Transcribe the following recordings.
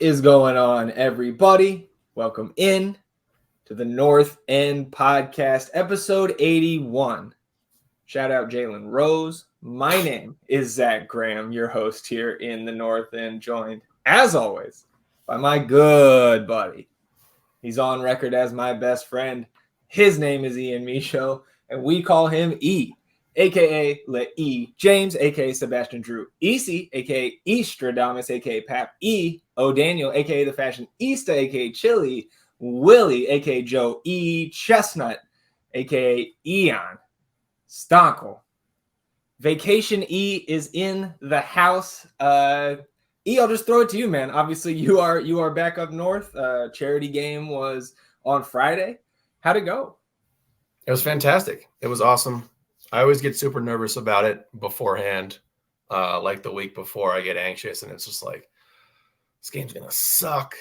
is going on, everybody? Welcome in to the North End Podcast, episode 81. Shout out Jalen Rose. My name is Zach Graham, your host here in the North End, joined, as always, by my good buddy. He's on record as my best friend. His name is Ian Michaud, and we call him E, a.k.a. Le E James, a.k.a. Sebastian Drew Easy, a.k.a. Eastradamus, a.k.a. Pap E O'Daniel, a.k.a. The Fashionista, a.k.a. Chili Willie, a.k.a. Joe E Chestnut, a.k.a. Eon Stonkel. Vacation E is in the house. E, I'll just throw it to you, man. Obviously, you are back up north. Charity game was on Friday. How'd it go? It was fantastic. It was awesome. I always get super nervous about it beforehand. Like the week before, I get anxious, and it's just like, this game's going to suck.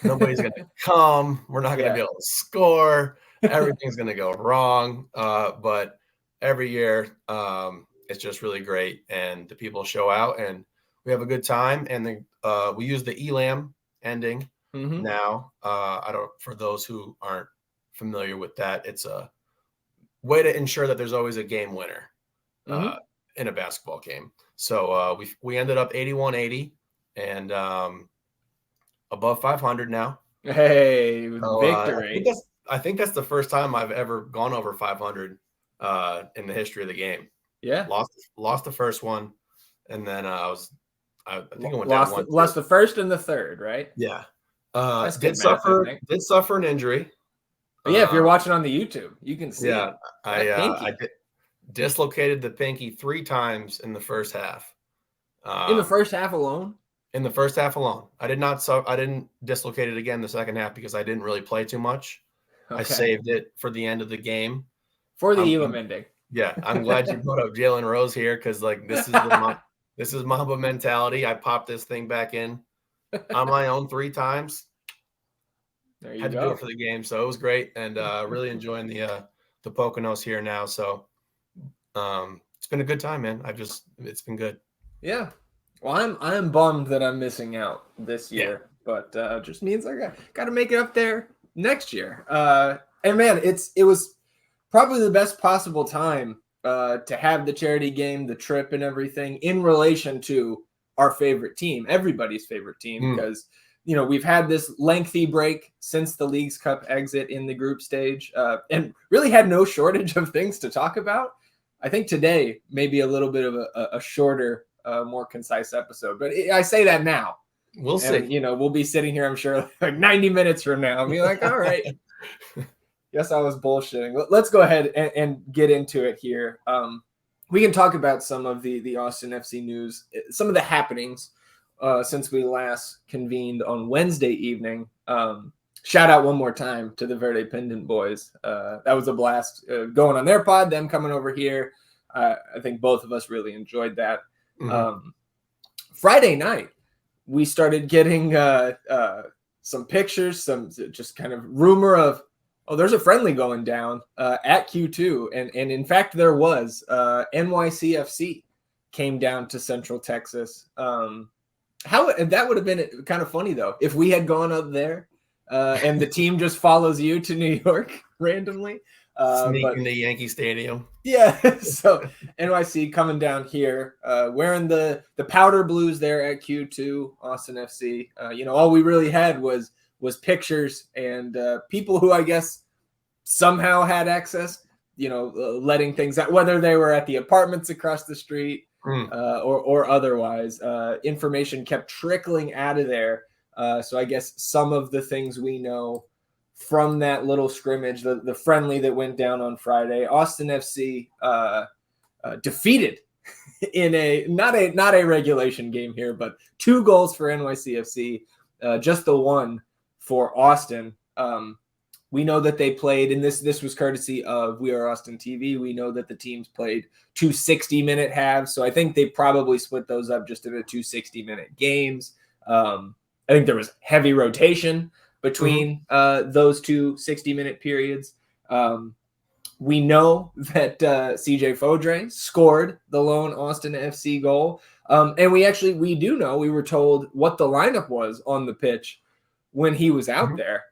Nobody's going to come. We're not going to be able to score. Everything's going to go wrong. But every year, it's just really great, and the people show out, and we have a good time. And we use the ELAM ending now. For those who aren't familiar with that, it's a way to ensure that there's always a game winner in a basketball game. So we ended up 81-80 and above 500 now. Hey, victory. I think that's the first time I've ever gone over 500 in the history of the game. Yeah. Lost the first one, and then I think I went down one. Lost the first and the third, right? Yeah. Did suffer an injury. Yeah, if you're watching on the YouTube, you can see. Yeah, I dislocated the pinky 3 times in the first half. In the first half alone? In the first half alone. I didn't dislocate it again the second half because I didn't really play too much. Okay. I saved it for the end of the game. For the Elam ending. Yeah, I'm glad you brought up Jalen Rose here because this is Mamba mentality. I popped this thing back in on my own 3 times. There you had to do it for the game, so it was great, and really enjoying the Poconos here now. So it's been a good time, man. It's been good. Yeah. Well, I'm bummed that I'm missing out this year, but just means I got to make it up there next year. And man, it was probably the best possible time to have the charity game, the trip, and everything in relation to our favorite team, everybody's favorite team, because we've had this lengthy break since the Leagues Cup exit in the group stage, and really had no shortage of things to talk about. I think today maybe a little bit of a shorter, more concise episode, but I say that now. We'll see. We'll be sitting here, I'm sure, like 90 minutes from now. I'll be like, all right. Guess I was bullshitting. Let's go ahead and get into it here. We can talk about some of the Austin FC news, some of the happenings since we last convened on Wednesday evening. Shout out one more time to the Verde Pendant boys. That was a blast going on their pod, them coming over here. I think both of us really enjoyed that. Friday night, we started getting some pictures, some just kind of rumor of, there's a friendly going down at Q2. And in fact, there was. NYCFC came down to Central Texas. That would have been kind of funny, though, if we had gone up there and the team just follows you to New York randomly. Sneaking to Yankee Stadium. Yeah, so NYC coming down here, wearing the powder blues there at Q2, Austin FC. All we really had was pictures and people who I guess somehow had access, letting things out, whether they were at the apartments across the street or otherwise. Information kept trickling out of there. So I guess some of the things we know from that little scrimmage, the friendly that went down on Friday, Austin FC defeated in not a regulation game here, but 2 goals for NYCFC, just the one for Austin. We know that they played, and this was courtesy of We Are Austin TV. We know that the teams played 2 60-minute halves, so I think they probably split those up just into 2 60-minute games. I think there was heavy rotation between those 2 60-minute periods. We know that CJ Fodre scored the lone Austin FC goal. And we do know, we were told what the lineup was on the pitch when he was out there.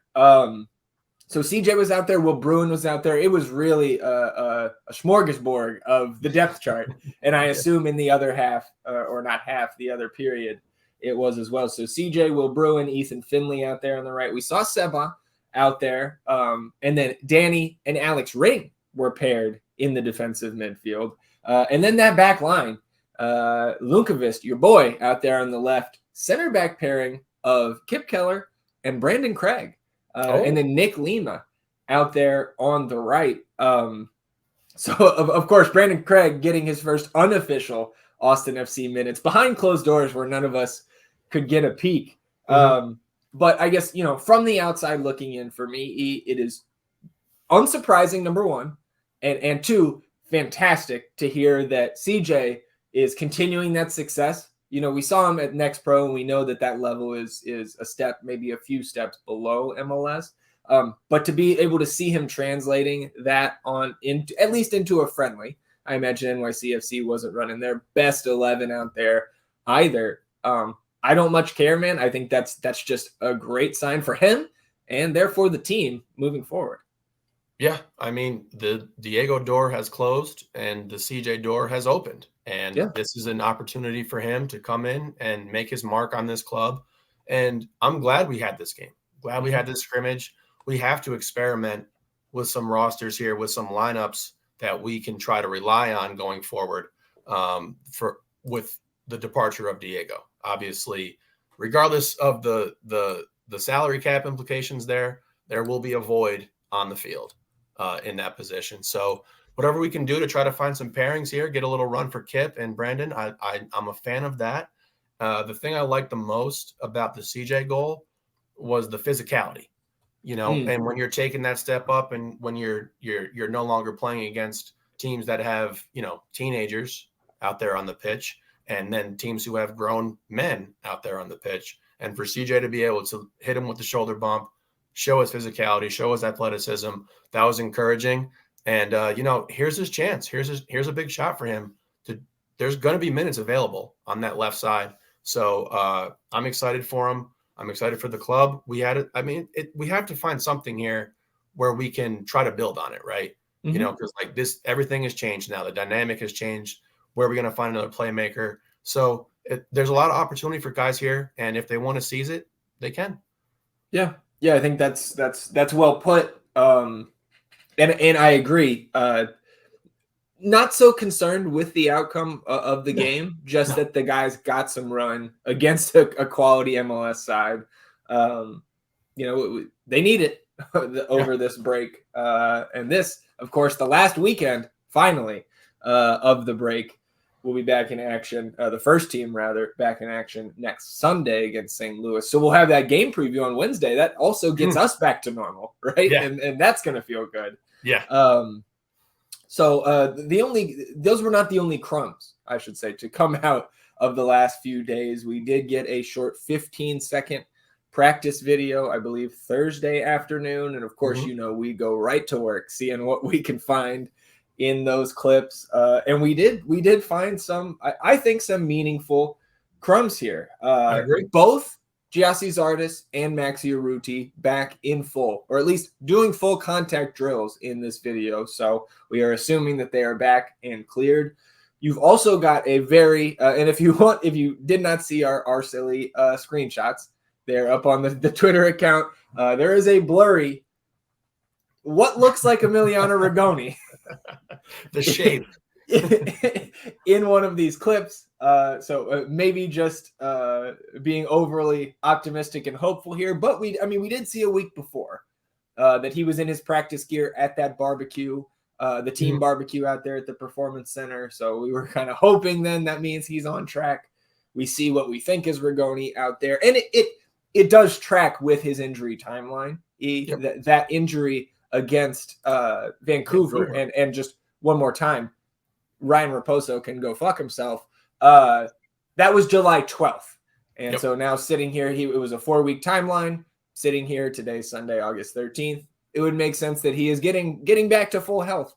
So CJ was out there. Will Bruin was out there. It was really a smorgasbord of the depth chart. And I assume in the other half, or not half, the other period, it was as well. So CJ, Will Bruin, Ethan Finley out there on the right. We saw Seba out there. And then Danny and Alex Ring were paired in the defensive midfield. And then that back line, Lundqvist, your boy, out there on the left. Center back pairing of Kip Keller and Brandon Craig. And then Nick Lima out there on the right. So, of course, Brandon Craig getting his first unofficial Austin FC minutes behind closed doors where none of us could get a peek. But I guess, from the outside looking in, for me, it is unsurprising, number one, and two, fantastic to hear that CJ is continuing that success. We saw him at Next Pro, and we know that level is a step, maybe a few steps below MLS. But to be able to see him translating that at least into a friendly, I imagine NYCFC wasn't running their best 11 out there either. I don't much care, man. I think that's just a great sign for him and therefore the team moving forward. Yeah, I mean, the Diego door has closed and the CJ door has opened. And this is an opportunity for him to come in and make his mark on this club. And I'm glad we had this game. Glad we had this scrimmage. We have to experiment with some rosters here, with some lineups that we can try to rely on going forward with the departure of Diego. Obviously, regardless of the salary cap implications there will be a void on the field in that position. So whatever we can do to try to find some pairings here, get a little run for Kip and Brandon, I'm a fan of that. The thing I liked the most about the CJ goal was the physicality, and when you're taking that step up and when you're no longer playing against teams that have, teenagers out there on the pitch and then teams who have grown men out there on the pitch. And for CJ to be able to hit him with the shoulder bump, show his physicality, show his athleticism, that was encouraging. And, here's his chance. Here's a big shot for him. There's going to be minutes available on that left side. So I'm excited for him. I'm excited for the club. We have to find something here where we can try to build on it, right? Because like this, everything has changed now. The dynamic has changed. Where are we going to find another playmaker? So there's a lot of opportunity for guys here. And if they want to seize it, they can. Yeah. Yeah, I think that's well put. And I agree. Not so concerned with the outcome of the game, just that the guys got some run against a quality MLS side. They need it over this break. And this, of course, the last weekend, finally, of the break, will be back in action. The first team, rather, back in action next Sunday against St. Louis. So we'll have that game preview on Wednesday. That also gets us back to normal, right? Yeah. And that's going to feel good. Yeah. So those were not the only crumbs, I should say, to come out of the last few days. We did get a short 15-second practice video, I believe, Thursday afternoon. And of course, we go right to work seeing what we can find in those clips. And we did find some, I think, some meaningful crumbs here. I agree. Both Giassi Zardes and Maxi Urruti back in full, or at least doing full contact drills in this video. So we are assuming that they are back and cleared. You've also got a very, and if you did not see our silly screenshots, they're up on the Twitter account. There is a blurry, what looks like Emiliano Rigoni. The shape. In one of these clips. So maybe just being overly optimistic and hopeful here. But we did see a week before that he was in his practice gear at that barbecue, the team barbecue out there at the Performance Center. So we were kind of hoping then that means he's on track. We see what we think is Rigoni out there. And it does track with his injury timeline. That injury against Vancouver. And just one more time, Ryan Raposo can go fuck himself. That was July 12th. And so now sitting here, it was a 4-week timeline. Sitting here today, Sunday, August 13th, it would make sense that he is getting back to full health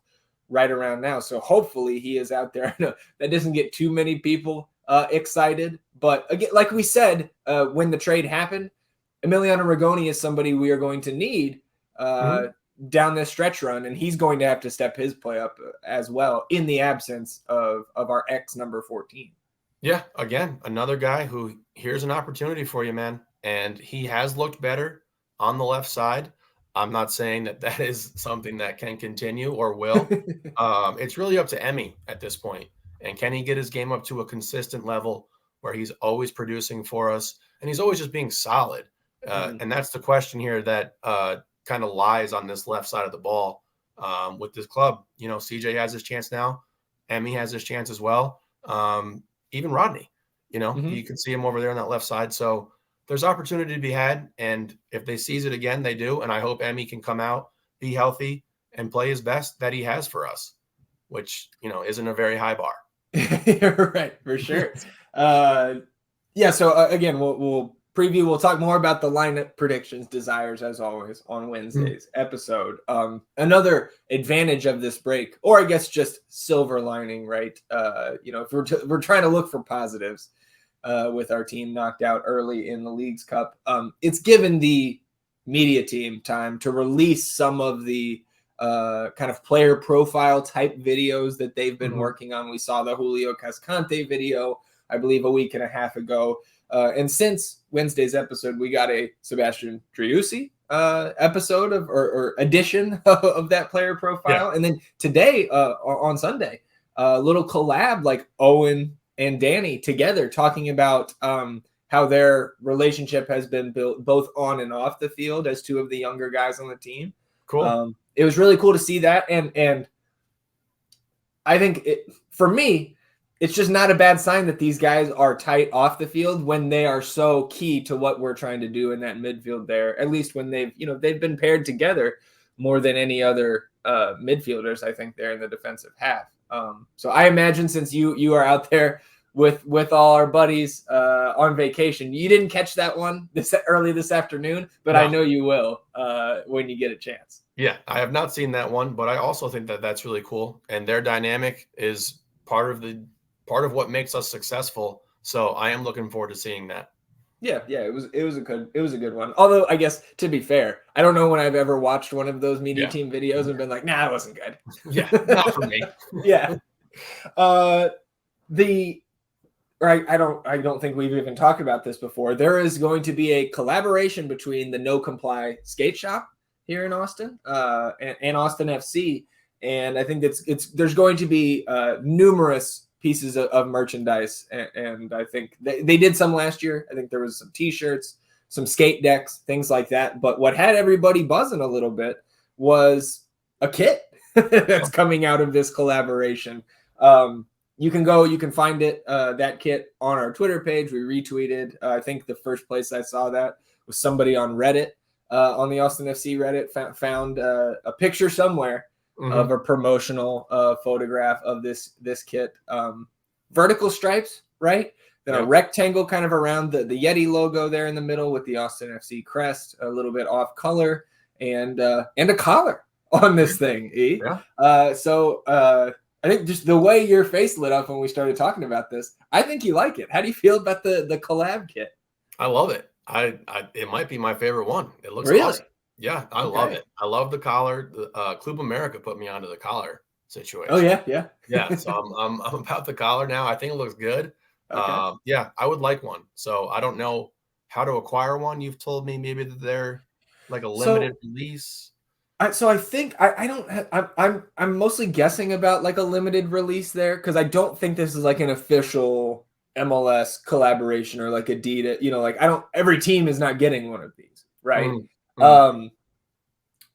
right around now. So hopefully he is out there. I know that doesn't get too many people excited. But again, like we said, when the trade happened, Emiliano Rigoni is somebody we are going to need down this stretch run, and he's going to have to step his play up as well in the absence of our ex number 14. Yeah, again, another guy who, here's an opportunity for you, man. And he has looked better on the left side. I'm not saying that is something that can continue or will. It's really up to Emmy at this point. And can he get his game up to a consistent level where he's always producing for us and he's always just being solid? And that's the question here that kind of lies on this left side of the ball with this club. You know, CJ has his chance now. Emmy has his chance as well. Even Rodney, you know, you can see him over there on that left side. So there's opportunity to be had. And if they seize it again, they do. And I hope Emmy can come out, be healthy, and play his best that he has for us, which, you know, isn't a very high bar. Right, for sure. So again, we'll preview. We'll talk more about the lineup predictions, desires, as always, on Wednesday's episode. Another advantage of this break, or I guess just silver lining, right? You know, if we're trying to look for positives with our team knocked out early in the Leagues Cup, it's given the media team time to release some of the kind of player profile type videos that they've been working on. We saw the Julio Cascante video, I believe, a week and a half ago. And since Wednesday's episode, we got a Sebastian Driussi episode or edition of that player profile. Yeah. And then today on Sunday, a little collab like Owen and Danny together talking about how their relationship has been built both on and off the field as two of the younger guys on the team. Cool. It was really cool to see that. And I think for me, it's just not a bad sign that these guys are tight off the field when they are so key to what we're trying to do in that midfield there, at least when they've been paired together more than any other midfielders, I think, there in the defensive half. So I imagine since you are out there with all our buddies on vacation, you didn't catch that one early this afternoon, but no. I know you will when you get a chance. Yeah, I have not seen that one, but I also think that that's really cool. And their dynamic is part of what makes us successful. So I am looking forward to seeing that. Yeah, it was a good one. Although I guess to be fair, I don't know when I've ever watched one of those media team videos and been like, nah, it wasn't good. Yeah, not for me. Yeah. I don't think we've even talked about this before. There is going to be a collaboration between the No Comply Skate Shop here in Austin and Austin FC, and I think there's going to be numerous pieces of merchandise, and I think they did some last year. I think there was some T-shirts, some skate decks, things like that. But what had everybody buzzing a little bit was a kit that's coming out of this collaboration. You can find it, that kit, on our Twitter page. We retweeted. I think the first place I saw that was somebody on Reddit, on the Austin FC Reddit, found a picture somewhere of a promotional photograph of this kit. Vertical stripes, right? Then a rectangle kind of around the Yeti logo there in the middle with the Austin FC crest, a little bit off color, and a collar on this thing. So I think just the way your face lit up when we started talking about this, I think you like it. How do you feel about the collab kit? I love it. It might be my favorite one. It looks really awesome. Yeah, I love it. I love the collar. Club America put me onto the collar situation. Oh yeah. So I'm about the collar now. I think it looks good. Okay. I would like one. So I don't know how to acquire one. You've told me maybe that they're like a limited release. So I think I'm mostly guessing about like a limited release there, because I don't think this is like an official MLS collaboration or like Adidas. Like every team is not getting one of these, right?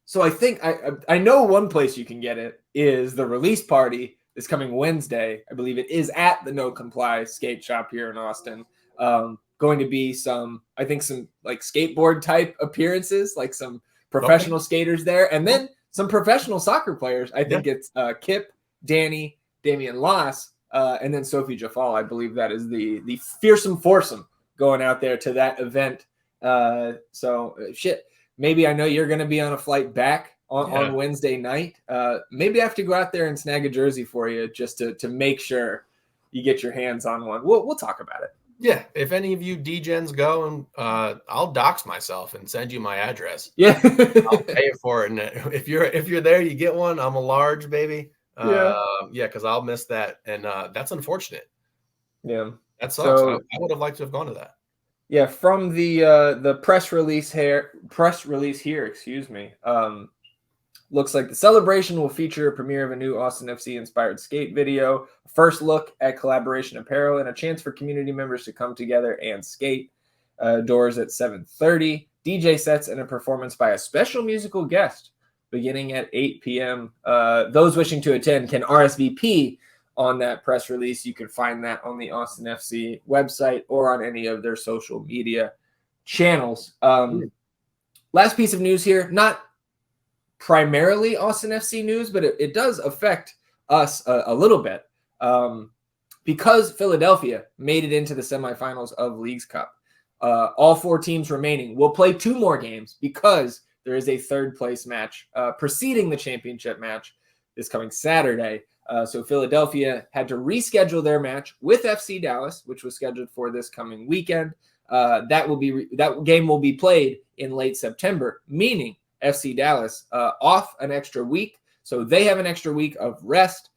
So I think I know one place you can get it is the release party is coming Wednesday. I believe it is at the No Comply Skate Shop here in Austin. Going to be some like skateboard type appearances, like some professional skaters there, and then some professional soccer players. I think it's Kip, Danny, Damian Loss, and then Sophie Jafal. I believe that is the fearsome foursome going out there to that event. Maybe I know you're going to be on a flight back on Wednesday night. Maybe I have to go out there and snag a jersey for you just to make sure you get your hands on one. We'll talk about it. Yeah, if any of you D-gens go, and I'll dox myself and send you my address. Yeah, I'll pay for it. And if you're there, you get one. I'm a large, baby. Yeah. Because I'll miss that, and that's unfortunate. Yeah, That sucks. so I would have liked to have gone to that. yeah, from the press release here, excuse me. Looks like the celebration will feature a premiere of a new Austin FC inspired skate video, a first look at collaboration apparel, and a chance for community members to come together and skate. Doors at 7:30, DJ sets, and a performance by a special musical guest beginning at 8 p.m. Those wishing to attend can RSVP on that press release. You can find that on the Austin FC website or on any of their social media channels. Last piece of news here, not primarily Austin FC news, but it does affect us a little bit because Philadelphia made it into the semifinals of Leagues Cup. All 4 teams remaining will play 2 more games because there is a third place match preceding the championship match this coming Saturday. So Philadelphia had to reschedule their match with FC Dallas, which was scheduled for this coming weekend. That game will be played in late September, meaning FC Dallas off an extra week. So they have an extra week of rest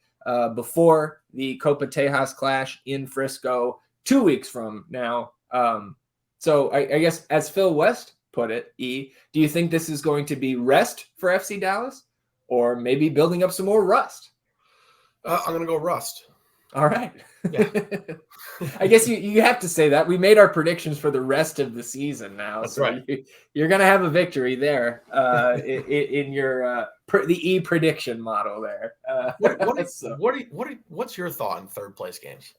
before the Copa Tejas clash in Frisco 2 weeks from now. So I guess as Phil West put it, do you think this is going to be rest for FC Dallas or maybe building up some more rust? I'm going to go rust. All right. Yeah. I guess you have to say that. We made our predictions for the rest of the season now. That's so right. You're going to have a victory there in your the prediction model there. What's your thought on third place games?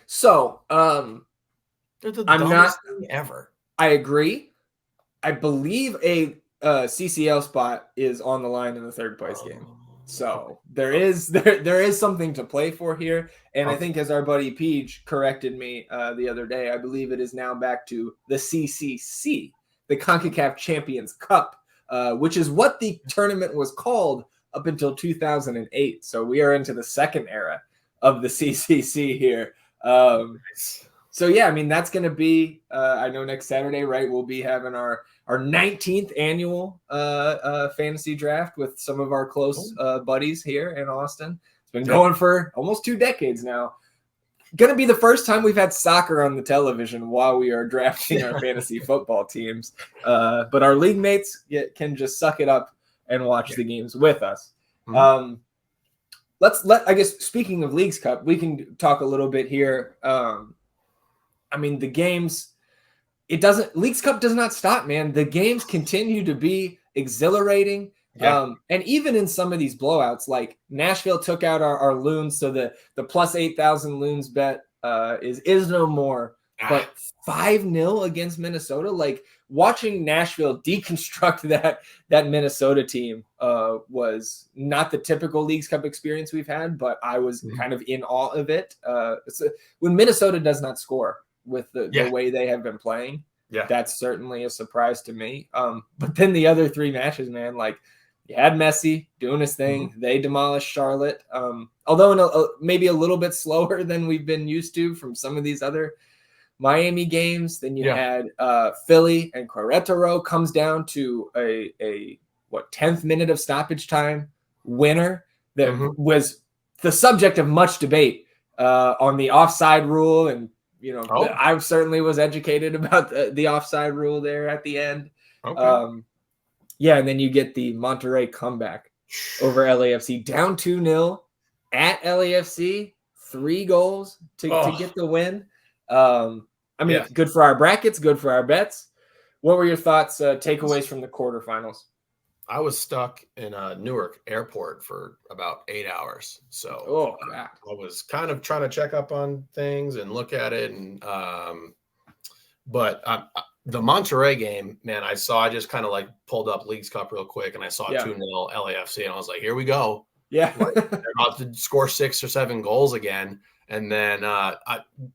So They're the I'm dumbest thing ever. I agree. I believe a CCL spot is on the line in the third place game. So there is something to play for here. And I think as our buddy Peach corrected me the other day, I believe it is now back to the CCC, the CONCACAF Champions Cup, which is what the tournament was called up until 2008. So we are into the second era of the CCC here. So yeah, I mean, that's going to be, I know next Saturday, right, we'll be having our 19th annual fantasy draft with some of our close buddies here in Austin. It's been going for almost 2 decades now. Going to be the first time we've had soccer on the television while we are drafting our fantasy football teams. But our league mates can just suck it up and watch the games with us. I guess, speaking of Leagues Cup, we can talk a little bit here. I mean, the games, Leagues Cup does not stop, man. The games continue to be exhilarating. Yeah. And even in some of these blowouts, like Nashville took out our Loons, so the plus 8,000 Loons bet is no more. But 5-0 against Minnesota, like watching Nashville deconstruct that Minnesota team was not the typical Leagues Cup experience we've had, but I was kind of in awe of it. When Minnesota does not score with the way they have been playing, that's certainly a surprise to me. But then the other 3 matches, man, like you had Messi doing his thing. They demolished Charlotte, although maybe a little bit slower than we've been used to from some of these other Miami games. Then you had Philly, and Querétaro comes down to a 10th minute of stoppage time winner that was the subject of much debate on the offside rule. And, I certainly was educated about the offside rule there at the end. Okay. And then you get the Monterrey comeback over LAFC, down 2-0 at LAFC, 3 goals to get the win. I mean, good for our brackets, good for our bets. What were your thoughts, takeaways from the quarterfinals? I was stuck in Newark Airport for about 8 hours. So I was kind of trying to check up on things and look at it. And but the Monterrey game, man, I just kind of like pulled up Leagues Cup real quick, and I saw 2-0 LAFC, and I was like, here we go. Yeah. They're about to score 6 or 7 goals again. And then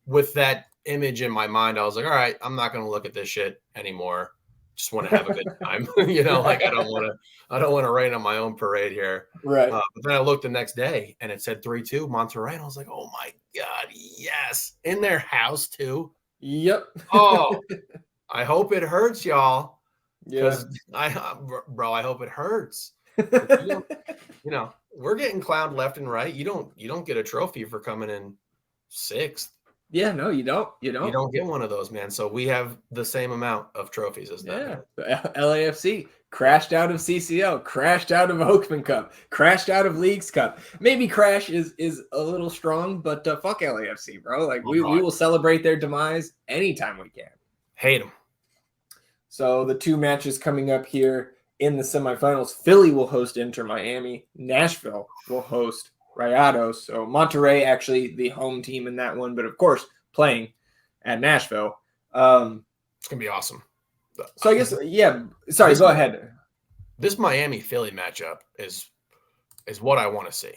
with that image in my mind, I was like, all right, I'm not going to look at this shit anymore. just want to have a good time. Like I don't want to rain on my own parade here. Right. But then I looked the next day and it said 3-2 Monterrey. And I was like, oh my God, yes. In their house too. Yep. Oh, I hope it hurts, y'all. Yeah. Because I hope it hurts. We're getting clowned left and right. You don't get a trophy for coming in sixth. Yeah, no, you don't. You don't get one of those, man. So we have the same amount of trophies as them. Yeah. LAFC crashed out of CCL, crashed out of Oakman Cup, crashed out of Leagues Cup. Maybe crash is a little strong, but fuck LAFC, bro. Like we will celebrate their demise anytime we can. Hate them. So the two matches coming up here in the semifinals, Philly will host Inter Miami. Nashville will host Rayados. So Monterrey actually the home team in that one, but of course playing at Nashville. It's going to be awesome. So I guess, yeah. Sorry, go ahead. This Miami-Philly matchup is what I want to see.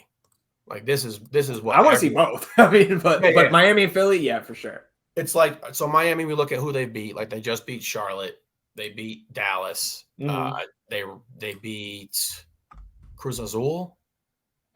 Like this is what I want to see both. I mean, but Miami and Philly, yeah, for sure. It's like, so Miami, we look at who they beat. Like they just beat Charlotte. They beat Dallas. Mm-hmm. They beat Cruz Azul.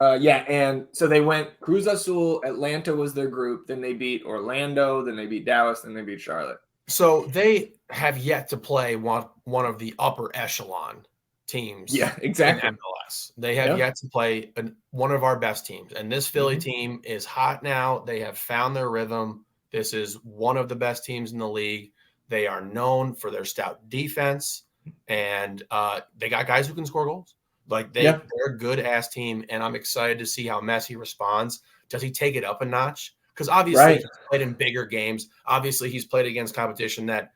Yeah, and so they went Cruz Azul, Atlanta was their group, then they beat Orlando, then they beat Dallas, then they beat Charlotte. So they have yet to play one of the upper echelon teams. Yeah, exactly. In MLS. They have yet to play one of our best teams. And this Philly team is hot now. They have found their rhythm. This is one of the best teams in the league. They are known for their stout defense, and they got guys who can score goals. Like they're a good ass team, and I'm excited to see how Messi responds. Does he take it up a notch? Because obviously he's played in bigger games. Obviously he's played against competition that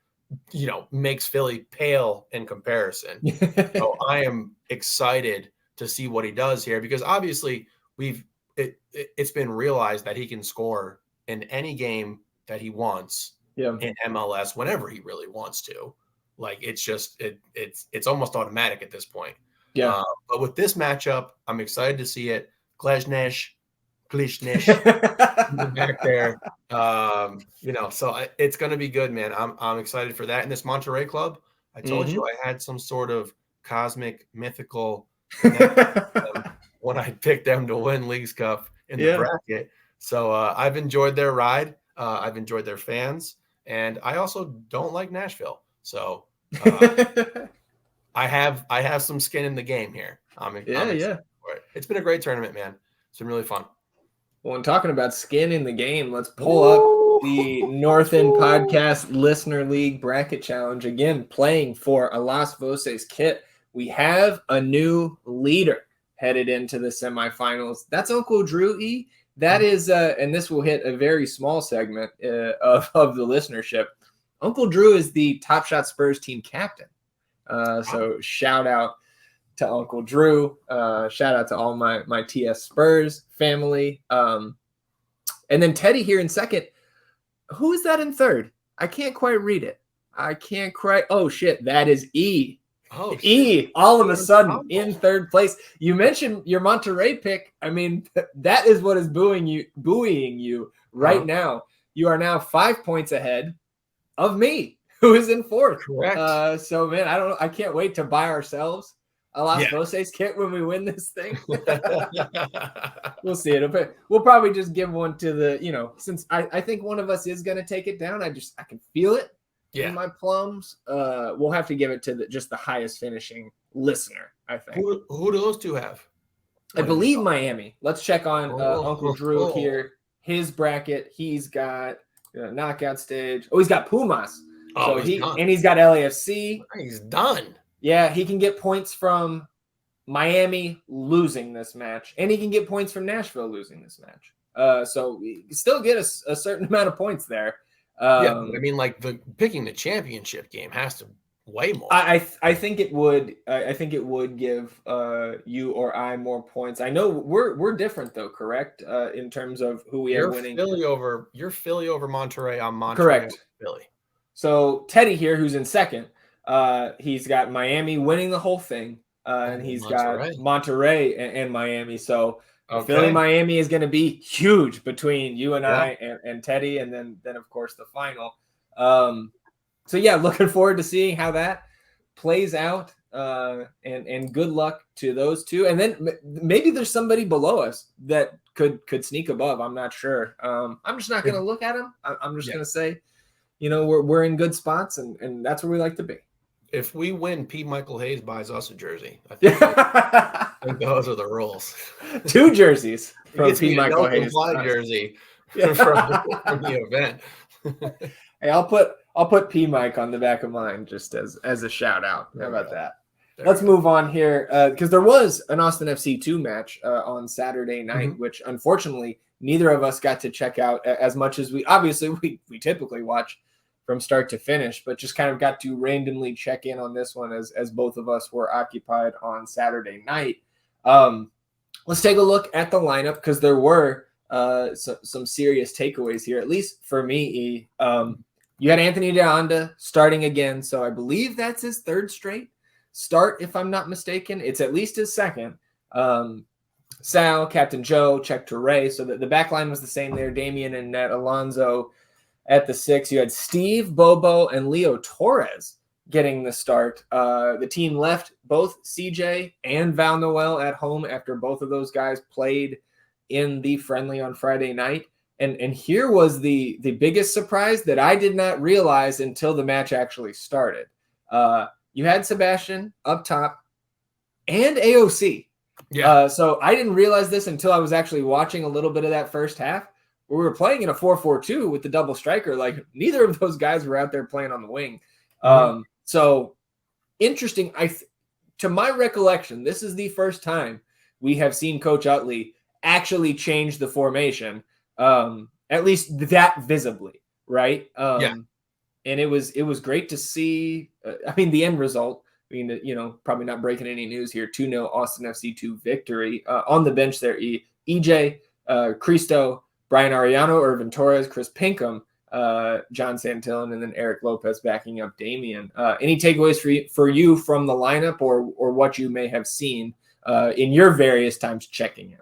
makes Philly pale in comparison. So I am excited to see what he does here, because obviously it's been realized that he can score in any game that he wants in MLS whenever he really wants to. Like it's just it's almost automatic at this point. Yeah. But with this matchup, I'm excited to see it. Glaznesh back there. So it's going to be good, man. I'm excited for that. And this Monterrey club, I told you I had some sort of cosmic, mythical when I picked them to win Leagues Cup in the bracket. So I've enjoyed their ride. I've enjoyed their fans. And I also don't like Nashville. So I have some skin in the game here. I'm excited for it. It's been a great tournament, man. It's been really fun. Well, and talking about skin in the game, let's pull up the North End Podcast Listener League Bracket Challenge. Again, playing for a Las Voces kit. We have a new leader headed into the semifinals. That's Uncle Drew E. That is, and this will hit a very small segment of the listenership. Uncle Drew is the Top Shot Spurs team captain. So shout out to Uncle Drew. Shout out to all my TS Spurs family. And then Teddy here in second. Who is that in third? I can't quite read it. Oh, shit. That is E. Oh, E, all of a sudden in third place. You mentioned your Monterrey pick. I mean, that is what is buoying you right now. You are now 5 points ahead of me, who is in fourth. Correct. So, man, I can't wait to buy ourselves a Las Voces kit when we win this thing. We'll see it. We'll probably just give one to the, since I think one of us is going to take it down. I can feel it in my plums. We'll have to give it to just the highest finishing listener, I think. Who do those two have? I believe Miami. Let's check on Uncle Drew here. His bracket, he's got knockout stage. Oh, he's got Pumas. Oh, he's got LAFC. He's done. Yeah, he can get points from Miami losing this match, and he can get points from Nashville losing this match. So we still get a certain amount of points there. I mean, like picking the championship game has to way more. I think it would. I think it would give you or I more points. I know we're different though, correct? In terms of who we are winning. You're Philly over Monterrey. I'm Monterrey. Correct. Philly. So Teddy here, who's in second, he's got Miami winning the whole thing, and he's got Monterrey and Miami. So Philly Miami is going to be huge between you and I and Teddy, and then of course the final. So yeah, looking forward to seeing how that plays out, and good luck to those two. And then maybe there's somebody below us that could sneak above. I'm not sure. I'm just not going to look at them. I'm just going to say, we're in good spots, and that's where we like to be. If we win, P. Michael Hayes buys us a jersey. I think those are the rules. 2 jerseys from P. Michael Michael Hayes. Jersey from the event. Hey, I'll put P. Mike on the back of mine just as a shout out. How about that? Let's move on here, because there was an Austin FC 2 match on Saturday night, which unfortunately neither of us got to check out as much as we typically watch from start to finish, but just kind of got to randomly check in on this one as both of us were occupied on Saturday night. Let's take a look at the lineup, because there were some serious takeaways here, at least for me. You had Anthony De Anda starting again, so I believe that's his 3rd straight start, if I'm not mistaken. It's at least his 2nd. Sal, Captain Joe, Czech Toure. So the back line was the same there. Damian and net, Alonso at the 6. You had Steve, Bobo, and Leo Torres getting the start. The team left both CJ and Val Noel at home after both of those guys played in the friendly on Friday night. And here was the biggest surprise that I did not realize until the match actually started. You had Sebastian up top and AOC. Yeah. So I didn't realize this until I was actually watching a little bit of that first half. We were playing in a 4-4-2 with the double striker. Like, neither of those guys were out there playing on the wing. So interesting. To my recollection, this is the first time we have seen Coach Utley actually change the formation, at least that visibly, right? And it was great to see. The end result. Probably not breaking any news here. 2-0 Austin FC 2 victory. On the bench there, EJ, Cristo, Brian Ariano, Irvin Torres, Chris Pinkham, John Santillan, and then Eric Lopez backing up Damian. Any takeaways for you from the lineup, or what you may have seen in your various times checking in?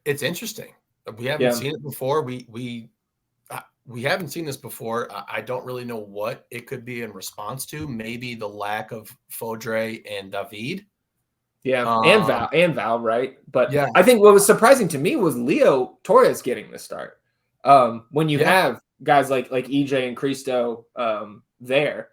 It's interesting. We haven't seen it before. We haven't seen this before. I don't really know what it could be in response to. Maybe the lack of Fodre and David. Yeah, and Val, right? But I think what was surprising to me was Leo Torres getting the start. When you have guys like EJ and Cristo there.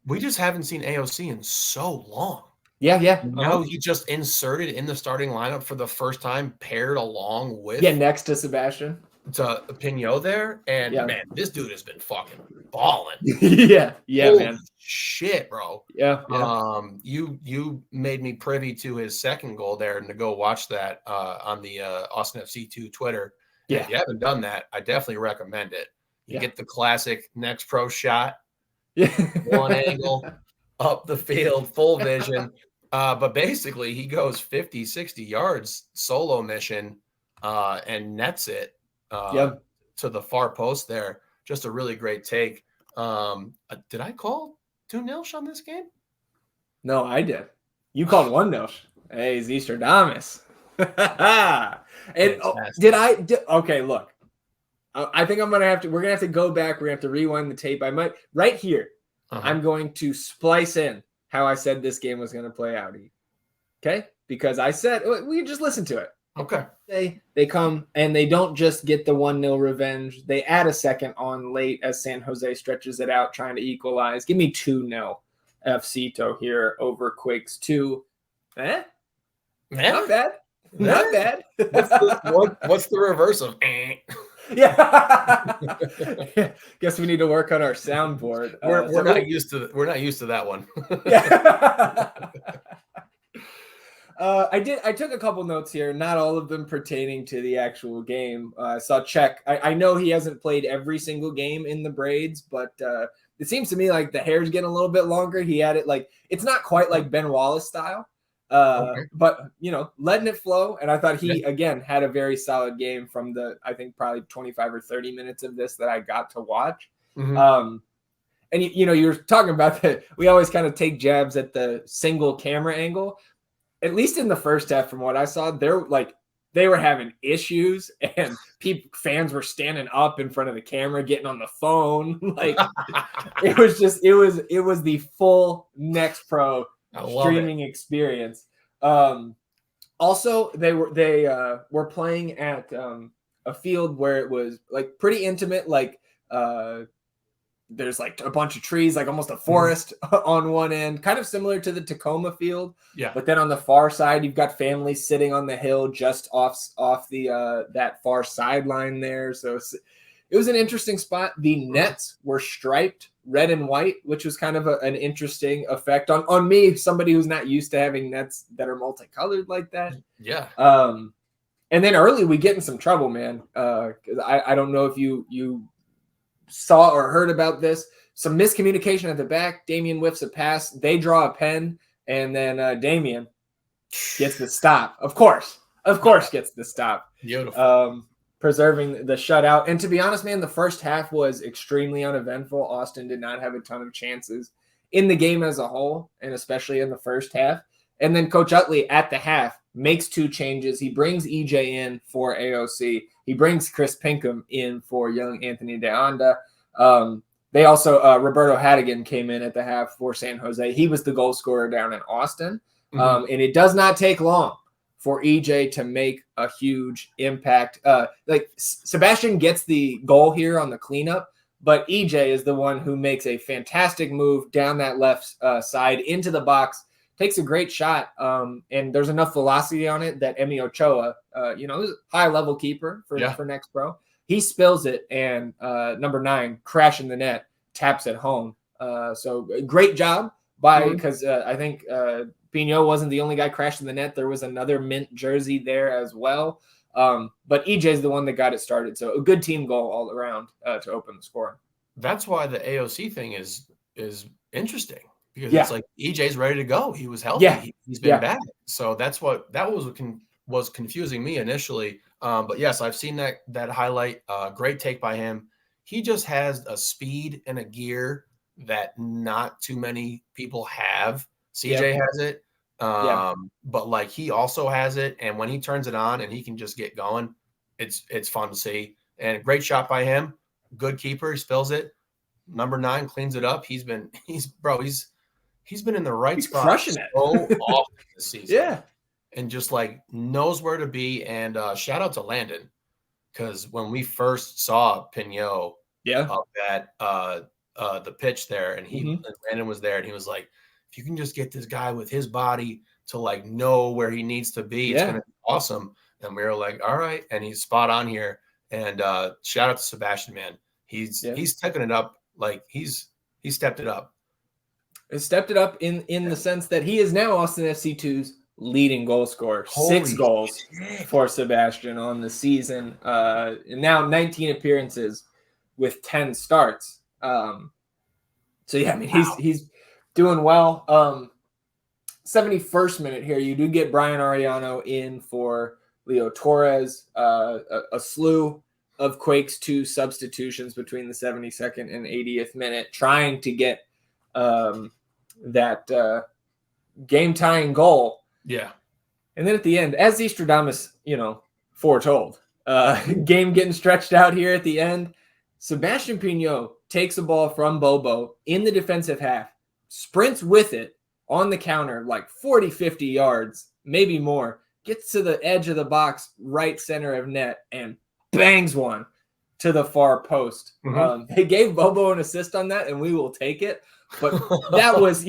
We just haven't seen AOC in so long. Yeah. Now he just inserted in the starting lineup for the first time, paired along with next to Sebastian. To Pignot there, and man, this dude has been fucking balling. yeah, holy man. Shit, bro. Yeah. You made me privy to his 2nd goal there, and to go watch that on the Austin FC 2 Twitter. Yeah. If you haven't done that, I definitely recommend it. You get the classic next pro shot, one angle up the field, full vision. But basically, he goes 50, 60 yards solo mission and nets it. To the far post there. Just a really great take. Did I call 2-0 on this game? No, I did. You called 1-0. Hey, Zeestradamus. And okay, look. I think we're gonna have to go back. We're gonna have to rewind the tape. I might right here. I'm going to splice in how I said this game was gonna play out. Okay? Because I said we just listen to it. Okay. They come and they don't just get the 1-0 revenge. They add a second on late as San Jose stretches it out, trying to equalize. Give me 2-0 FCito here over Quakes 2. Not bad. Not bad. What's the reverse of Yeah. Guess we need to work on our soundboard. We're not used to that one. I took a couple notes here, not all of them pertaining to the actual game. I saw Czech. I know he hasn't played every single game in the Braids, but it seems to me like the hair's getting a little bit longer. He had it it's not quite like Ben Wallace style, but letting it flow. And I thought he again had a very solid game from I think probably 25 or 30 minutes of this that I got to watch. And you were talking about that. We always kind of take jabs at the single camera angle. At least in the first half, from what I saw, they're they were having issues, and fans were standing up in front of the camera, getting on the phone. Like it was the full Next Pro streaming experience. Also, they were playing at a field where it was like pretty intimate, like there's like a bunch of trees, like almost a forest on one end, kind of similar to the Tacoma field. Yeah. But then on the far side, you've got families sitting on the hill just off the that far sideline there. So it was an interesting spot. The nets were striped red and white, which was kind of an interesting effect on me, somebody who's not used to having nets that are multicolored like that. Yeah. And then early we get in some trouble, man. I don't know if you saw or heard about this. Some miscommunication at the back. Damian whiffs a pass. They draw a pen, and then Damian gets the stop. Of course, gets the stop. Beautiful. Preserving the shutout. And to be honest, man, the first half was extremely uneventful. Austin did not have a ton of chances in the game as a whole, and especially in the first half. And then Coach Utley at the half makes 2 changes. He brings EJ in for AOC. He brings Chris Pinkham in for young Anthony DeAnda. They also, Roberto Hadigan came in at the half for San Jose. He was the goal scorer down in Austin. And it does not take long for EJ to make a huge impact. Like Sebastian gets the goal here on the cleanup, but EJ is the one who makes a fantastic move down that left side into the box, takes a great shot, and there's enough velocity on it that Emi Ochoa, is a high-level keeper for Next Pro. He spills it, and number 9, crashing the net, taps it home. So great job because I think Pinot wasn't the only guy crashing the net. There was another mint jersey there as well. But EJ is the one that got it started. So a good team goal all around to open the score. That's why the AOC thing is interesting. Because it's like EJ's ready to go. He was healthy. Yeah. He's been back. So that was confusing me initially. But yes, I've seen that highlight. Great take by him. He just has a speed and a gear that not too many people have. CJ has it. But like he also has it. And when he turns it on and he can just get going, it's fun to see. And great shot by him. Good keeper. He spills it. Number 9 cleans it up. He's been in the right spot crushing it so often this season. Yeah. And just like knows where to be. And shout out to Landon. Because when we first saw Pinot up at the pitch there, and and Landon was there, and he was like, if you can just get this guy with his body to like know where he needs to be, it's gonna be awesome. And we were like, all right, and he's spot on here. And shout out to Sebastian, man. He's stepping it up, like he stepped it up. It stepped it up in the sense that he is now Austin FC2's leading goal scorer. 6 goals for Sebastian on the season. And now 19 appearances with 10 starts. So yeah, I mean he's doing well. 71st minute here, you do get Brian Arellano in for Leo Torres. A slew of Quakes 2 substitutions between the 72nd and 80th minute, trying to get that game-tying goal. Yeah. And then at the end, as Eastradamus, foretold, game getting stretched out here at the end, Sebastian Pinot takes a ball from Bobo in the defensive half, sprints with it on the counter like 40, 50 yards, maybe more, gets to the edge of the box, right center of net, and bangs one to the far post. They gave Bobo an assist on that, and we will take it. But that was,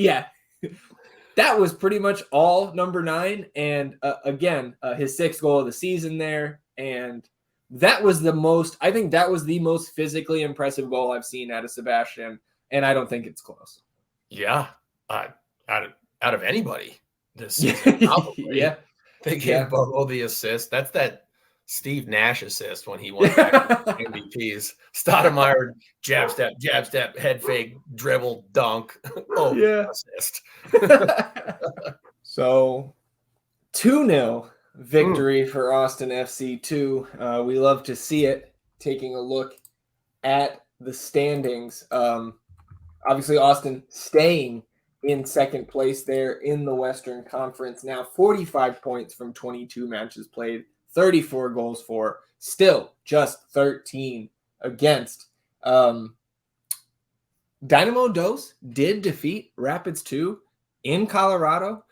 that was pretty much all number 9. And again, his 6th goal of the season there. And that was the most physically impressive goal I've seen out of Sebastian. And I don't think it's close. Yeah. Out of anybody this season, probably. They gave Bobo the assist. That's that Steve Nash assist when he won MVPs. Stoudemire, jab step, head fake, dribble, dunk. Assist. So 2-0 victory for Austin FC2. We love to see it. Taking a look at the standings. Obviously, Austin staying in second place there in the Western Conference. Now 45 points from 22 matches played, 34 goals for, still just 13 against. Dynamo Dos did defeat Rapids 2 in Colorado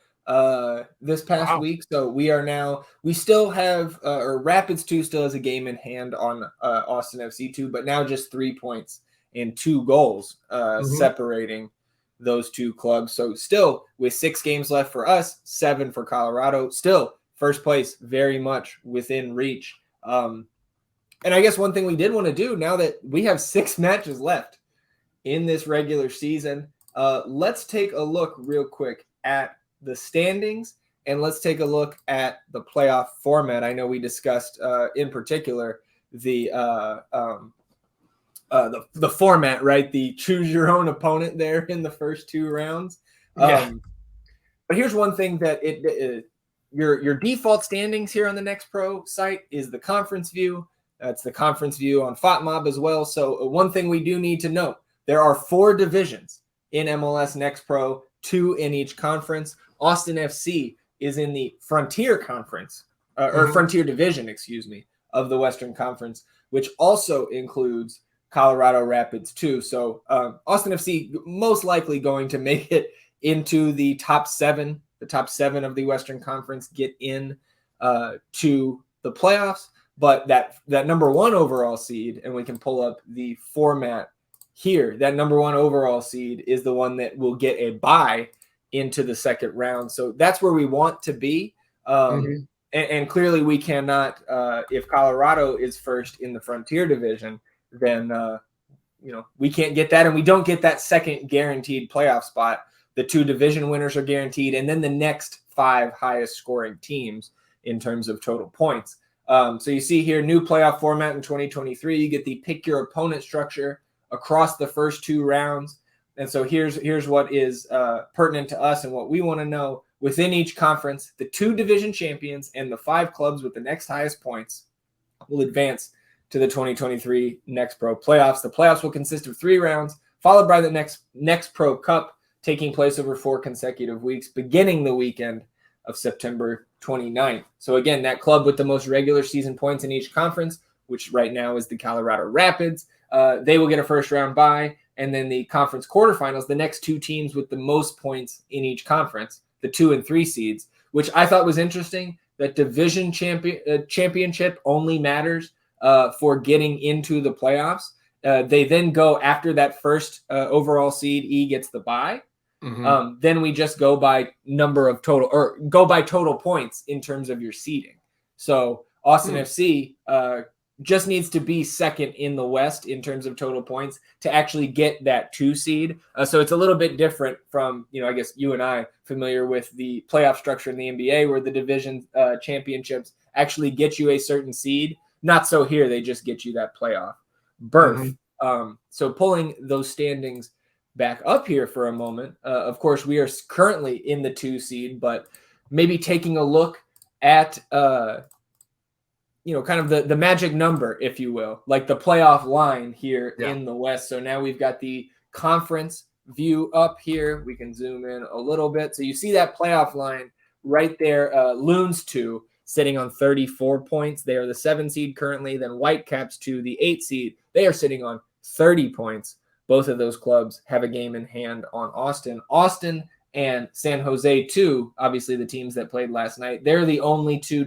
this past week. So we still have, or Rapids 2 still has a game in hand on Austin FC 2, but now just 3 points and 2 goals separating those two clubs. So still with 6 games left for us, 7 for Colorado, still first place very much within reach. And I guess one thing we did want to do now that we have 6 matches left in this regular season, let's take a look real quick at the standings, and let's take a look at the playoff format. I know we discussed in particular the format, right? The choose your own opponent there in the first 2 rounds. But here's one thing that your default standings here on the Next Pro site is the conference view. That's the conference view on FOTMob as well. So one thing we do need to note, there are 4 divisions in MLS Next Pro, 2 in each conference. Austin FC is in the Frontier Conference, or Frontier Division, excuse me, of the Western Conference, which also includes Colorado Rapids 2. So Austin FC most likely going to make it into the top 7. The top 7 of the Western Conference get in to the playoffs. But that number 1 overall seed, and we can pull up the format here, that number 1 overall seed is the one that will get a bye into the second round. So that's where we want to be. And clearly we cannot, if Colorado is first in the Frontier Division, then, we can't get that. And we don't get that second guaranteed playoff spot. The 2 division winners are guaranteed. And then the next 5 highest scoring teams in terms of total points. So you see here, new playoff format in 2023, you get the pick your opponent structure across the first 2 rounds. And so here's what is pertinent to us and what we want to know. Within each conference, the 2 division champions and the 5 clubs with the next highest points will advance to the 2023 Next Pro playoffs. The playoffs will consist of 3 rounds, followed by the Next Pro Cup, taking place over 4 consecutive weeks, beginning the weekend of September 29th. So again, that club with the most regular season points in each conference, which right now is the Colorado Rapids, they will get a first round bye. And then the conference quarterfinals, the next 2 teams with the most points in each conference, the 2 and 3 seeds, which I thought was interesting, that division championship only matters for getting into the playoffs. They then go after that first overall seed, E gets the bye. Then we just go by number of total, or go by total points in terms of your seeding. So Austin FC just needs to be second in the West in terms of total points to actually get that 2 seed. So it's a little bit different from, I guess you and I familiar with the playoff structure in the NBA where the division championships actually get you a certain seed. Not so here. They just get you that playoff berth. So pulling those standings back up here for a moment. Of course, we are currently in the 2 seed, but maybe taking a look at, kind of the magic number, if you will, like the playoff line here in the West. So now we've got the conference view up here. We can zoom in a little bit. So you see that playoff line right there. Loons 2 sitting on 34 points. They are the 7 seed currently. Then Whitecaps 2, the 8 seed. They are sitting on 30 points. Both of those clubs have a game in hand on Austin. Austin and San Jose 2, obviously the teams that played last night, they're the only 2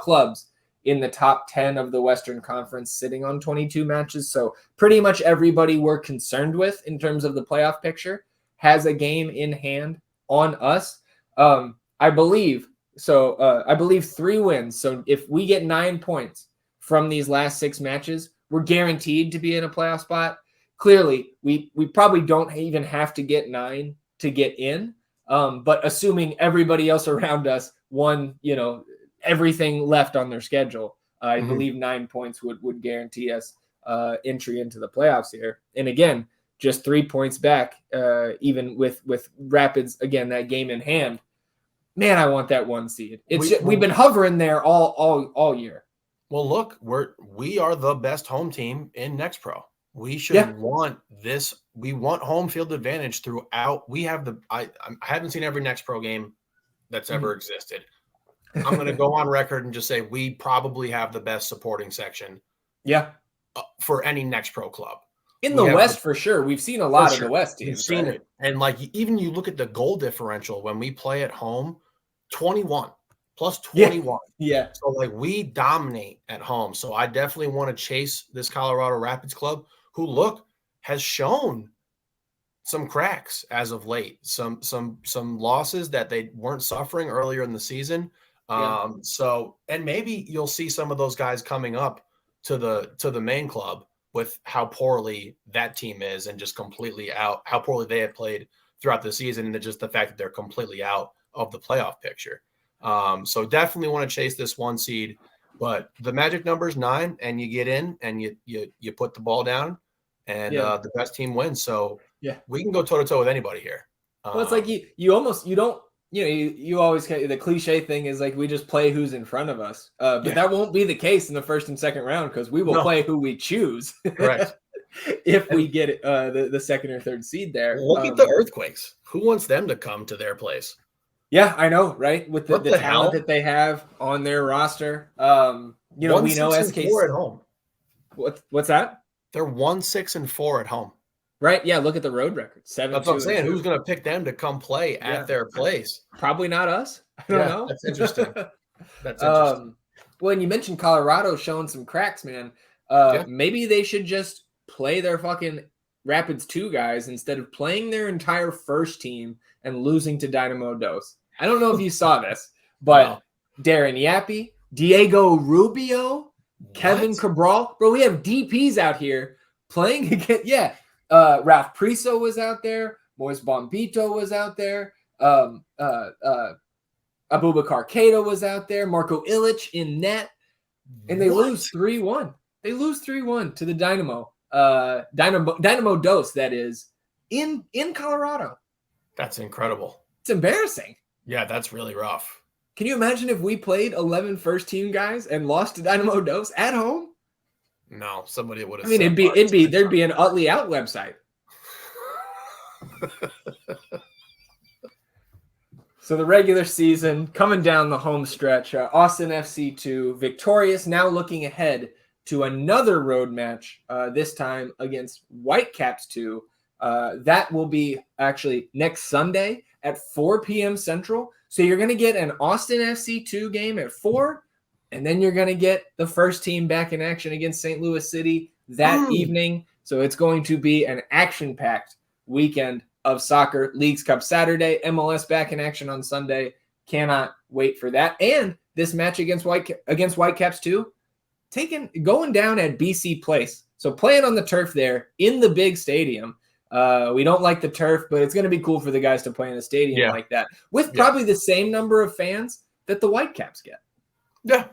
clubs in the top 10 of the Western Conference sitting on 22 matches. So pretty much everybody we're concerned with in terms of the playoff picture has a game in hand on us. I believe 3 wins. So if we get 9 points from these last 6 matches, we're guaranteed to be in a playoff spot. Clearly, we probably don't even have to get 9 to get in. But assuming everybody else around us won, everything left on their schedule, I believe 9 points would guarantee us entry into the playoffs here. And again, just 3 points back, even with Rapids, again, that game in hand. Man, I want that 1 seed. We've been hovering there all year. Well, look, we are the best home team in Next Pro. We should want this. We want home field advantage throughout. We have I haven't seen every Next Pro game that's ever existed. I'm going to go on record and just say we probably have the best supporting section. Yeah. For any next pro club. In the West, for sure. We've seen a lot of the West teams. You've seen it. And like, even you look at the goal differential when we play at home, 21 plus 21. Yeah. So like we dominate at home. So I definitely want to chase this Colorado Rapids club who has shown some cracks as of late, some losses that they weren't suffering earlier in the season. So, and maybe you'll see some of those guys coming up to the main club with how poorly that team is and just completely out, how poorly they have played throughout the season, and just the fact that they're completely out of the playoff picture. So definitely want to chase this 1 seed, but the magic number is 9, and you get in and you put the ball down, and the best team wins. So we can go toe to toe with anybody here. Well, it's like you don't. You always the cliche thing is like we just play who's in front of us, but that won't be the case in the first and second round because we will play who we choose. Correct. If we get the second or third seed there. Look at the Earthquakes. Who wants them to come to their place? Yeah, I know, right? With the talent that they have on their roster. We know SK4 at home. What's that? They're 1-6-4 at home. Right, yeah. Look at the road record. 7-2. That's what I'm saying. Who's going to pick them to come play at their place? Probably not us. I don't know. That's interesting. That's interesting. Well, and you mentioned Colorado showing some cracks, man. Maybe they should just play their fucking Rapids 2 guys instead of playing their entire first team and losing to Dynamo Dos. I don't know if you saw this, but Darren Yappy, Diego Rubio, Kevin Cabral. Bro, we have DPs out here playing against, Ralph Priso was out there. Moise Bombito was out there. Abubakar Keita was out there. Marco Illich in net. And they lose 3-1. They lose 3-1 to the Dynamo. Dynamo Dos, that is, in Colorado. That's incredible. It's embarrassing. Yeah, that's really rough. Can you imagine if we played 11 first-team guys and lost to Dynamo Dos at home? No, somebody would have. I mean, there'd be an Utley Out website. So the regular season coming down the home stretch, Austin FC 2 victorious. Now looking ahead to another road match. This time against Whitecaps 2. That will be actually next Sunday at 4 p.m. Central. So you're going to get an Austin FC 2 game at 4. And then you're going to get the first team back in action against St. Louis City that evening. So it's going to be an action-packed weekend of soccer. Leagues Cup Saturday, MLS back in action on Sunday. Cannot wait for that. And this match against Whitecaps 2, going down at BC Place. So playing on the turf there in the big stadium. We don't like the turf, but it's going to be cool for the guys to play in a stadium like that with probably the same number of fans that the Whitecaps get. Yeah.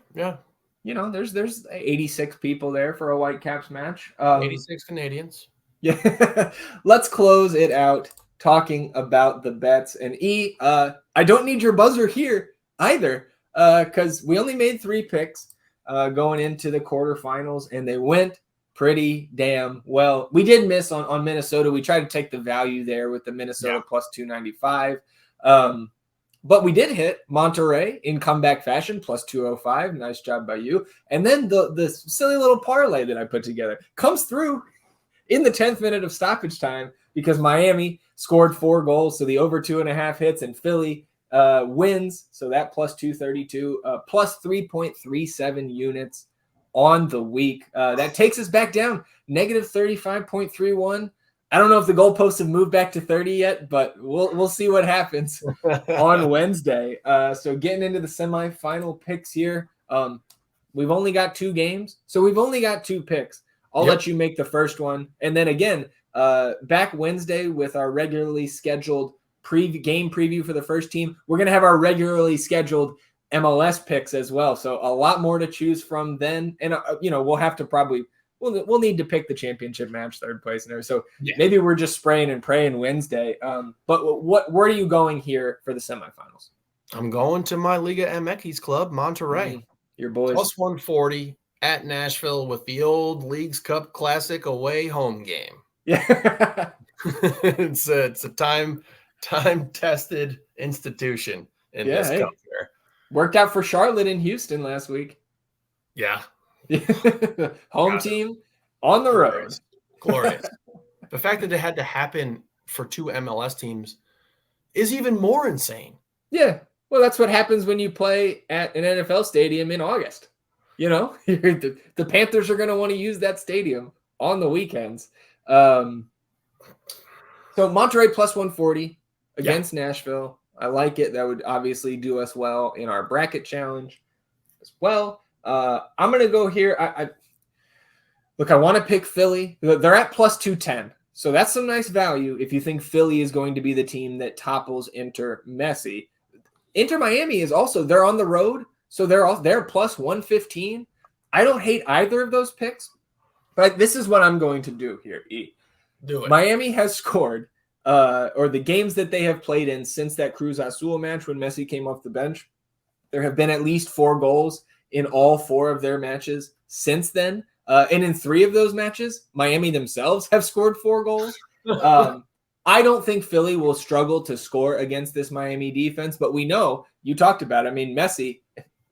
There's 86 people there for a Whitecaps match. 86 Canadians. Yeah. Let's close it out talking about the bets. And I don't need your buzzer here either, because we only made 3 picks going into the quarterfinals, and they went pretty damn well. We did miss on Minnesota. We tried to take the value there with the Minnesota plus 295. But we did hit Monterrey in comeback fashion, plus 205. Nice job by you. And then the silly little parlay that I put together comes through in the 10th minute of stoppage time because Miami scored 4 goals. So the over 2.5 hits, and Philly wins. So that plus 232, plus 3.37 units on the week. That takes us back down, negative 35.31. I don't know if the goalposts have moved back to 30 yet, but we'll see what happens on Wednesday. So getting into the semifinal picks here. We've only got 2 games, so we've only got 2 picks. I'll let you make the first one. And then again, back Wednesday with our regularly scheduled game preview for the first team. We're going to have our regularly scheduled MLS picks as well. So a lot more to choose from then. And, we'll have to probably – we'll need to pick the championship match, third place and everything. So maybe we're just spraying and praying Wednesday. But where are you going here for the semifinals? I'm going to my Liga MX club, Monterrey. Your boys. Plus 140 at Nashville with the old Leagues Cup Classic away home game. Yeah. It's a time-tested institution in this cup here. Worked out for Charlotte in Houston last week. Yeah. Home team on the road. Glorious. The fact that it had to happen for 2 MLS teams is even more insane. Yeah. Well, that's what happens when you play at an NFL stadium in August. The Panthers are going to want to use that stadium on the weekends. So Monterrey plus 140 against Nashville. I like it. That would obviously do us well in our bracket challenge as well. I'm going to go here. I want to pick Philly. They're at plus 210. So that's some nice value if you think Philly is going to be the team that topples Inter Messi. Inter Miami is also, they're on the road. So they're plus 115. I don't hate either of those picks, but this is what I'm going to do here, E. Do it. Miami has scored, or the games that they have played in since that Cruz Azul match when Messi came off the bench, there have been at least 4 goals in all 4 of their matches since then. And in 3 of those matches, Miami themselves have scored 4 goals. I don't think Philly will struggle to score against this Miami defense, but we know, you talked about it. I mean, Messi,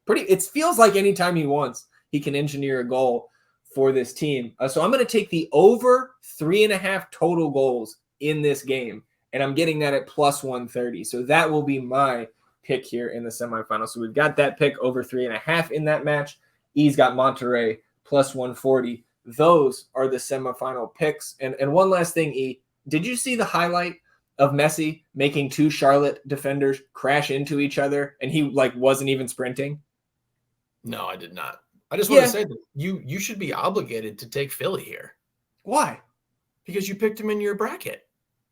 it feels like anytime he wants, he can engineer a goal for this team. So I'm going to take the over 3.5 total goals in this game, and I'm getting that at plus 130. So that will be my pick here in the semifinal. So we've got that pick over 3.5 in that match. E's got Monterrey plus 140. Those are the semifinal picks. And one last thing, E, did you see the highlight of Messi making 2 Charlotte defenders crash into each other and he wasn't even sprinting? No, I did not. I just want to say that you should be obligated to take Philly here. Why? Because you picked him in your bracket.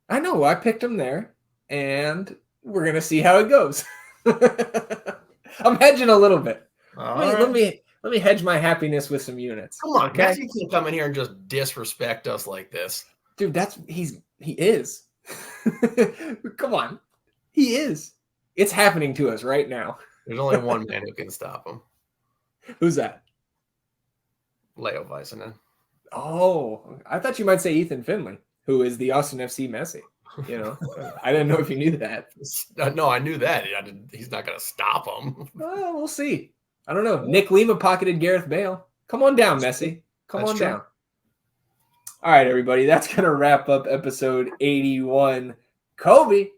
I know. I picked him there, and we're going to see how it goes. I'm hedging a little bit. Let me hedge my happiness with some units. Come on, okay? You can't come in here and just disrespect us like this. Dude, he is. Come on. He is. It's happening to us right now. There's only one man who can stop him. Who's that? Leo Väisänen. Oh, I thought you might say Ethan Finley, who is the Austin FC Messi. I didn't know if you knew that. No, I knew that. He's not going to stop him. Well, we'll see. I don't know. Nick Lima pocketed Gareth Bale. Come on down, Messi. Come on down. All right, everybody. That's going to wrap up episode 81. Kobe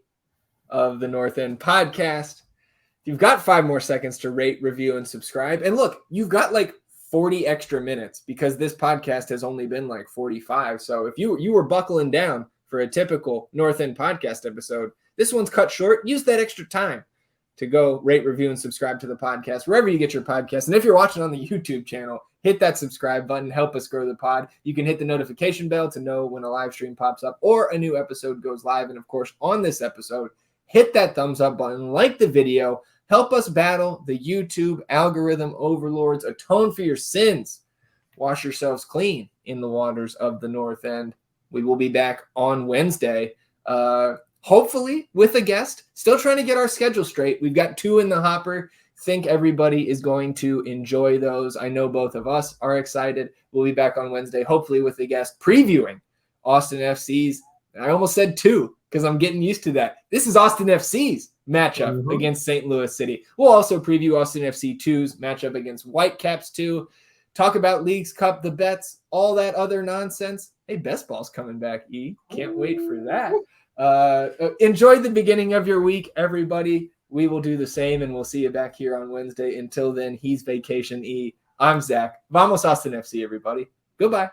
of the North End Podcast. You've got 5 more seconds to rate, review, and subscribe. And look, you've got 40 extra minutes because this podcast has only been 45. So if you were buckling down for a typical North End Podcast episode, this one's cut short. Use that extra time to go rate, review, and subscribe to the podcast wherever you get your podcasts. And if you're watching on the YouTube channel, hit that subscribe button. Help us grow the pod. You can hit the notification bell to know when a live stream pops up or a new episode goes live. And of course, on this episode, hit that thumbs up button, like the video, help us battle the YouTube algorithm overlords, atone for your sins, wash yourselves clean in the waters of the North End. We will be back on Wednesday, hopefully with a guest. Still trying to get our schedule straight. We've got 2 in the hopper. Think everybody is going to enjoy those. I know both of us are excited. We'll be back on Wednesday, hopefully with a guest previewing Austin FC's. I almost said 2 because I'm getting used to that. This is Austin FC's matchup against St. Louis City. We'll also preview Austin FC 2's matchup against Whitecaps 2. Talk about Leagues Cup, the bets, all that other nonsense. Hey, Best Ball's coming back, E. Can't wait for that. Enjoy the beginning of your week, everybody. We will do the same, and we'll see you back here on Wednesday. Until then, he's Vacation E. I'm Zach. Vamos Austin FC, everybody. Goodbye.